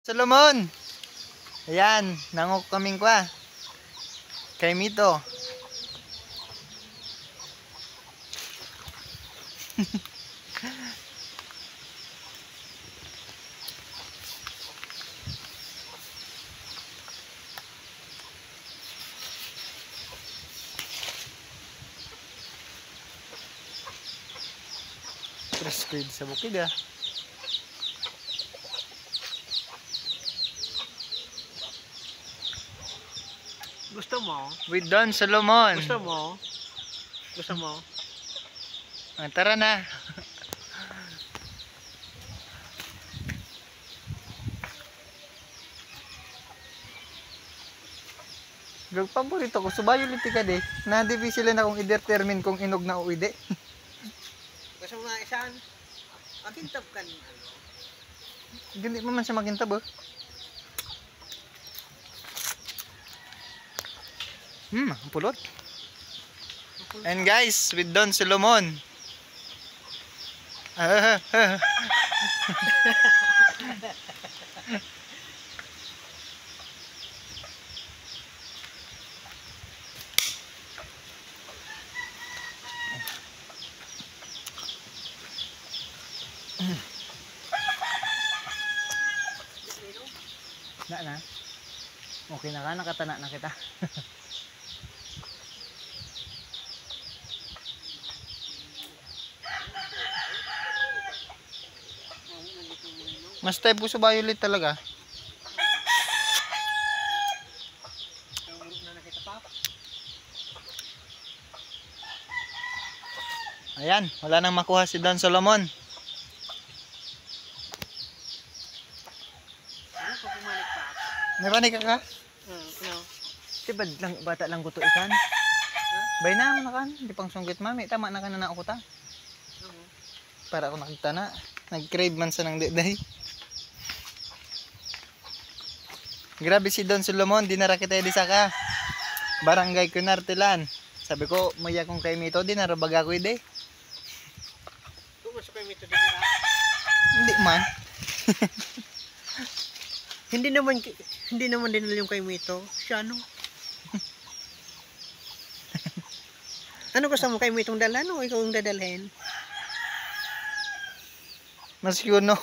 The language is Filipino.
Solomon! Ayan, nangok kaming kwa. Kay Mito. Prescribe sa bukid ah. Gusto mo? With Don Solomon. Gusto mo? Gusto mo? Tara na. Gag paborito ko subayo liti ka di. Nadibi sila na kung i-determine kung inog na o hindi. Gusto mo nga isaan? Makintab ka ano? Hindi mo man siya makintab oh. Ang pulot. And guys, with Don Solomon. Na. Okay na ka, nakatana na kita. Mas type po sa violet talaga. Ayan, wala nang makuha si Don Solomon. Narinig ka? No. Diba lang, bata lang guto ikan? Bay na mo na kan, di pang sunggit mami. Tama na ka na ako ta. Para ako nakita na. Nag-crave man sa nang day. Grabe si Don Solomon, di narakita di saka. Barangay Cunartilan. Sabi ko, maya kong kay Mito, di narabaga ko ide. Kung gusto kayo Mito din nila? Hindi man. Hindi naman din yung kay Mito. Siya ano? Ano gusto mo kay Mitong dalhan o ikaw yung dadalhin? Mas yun no.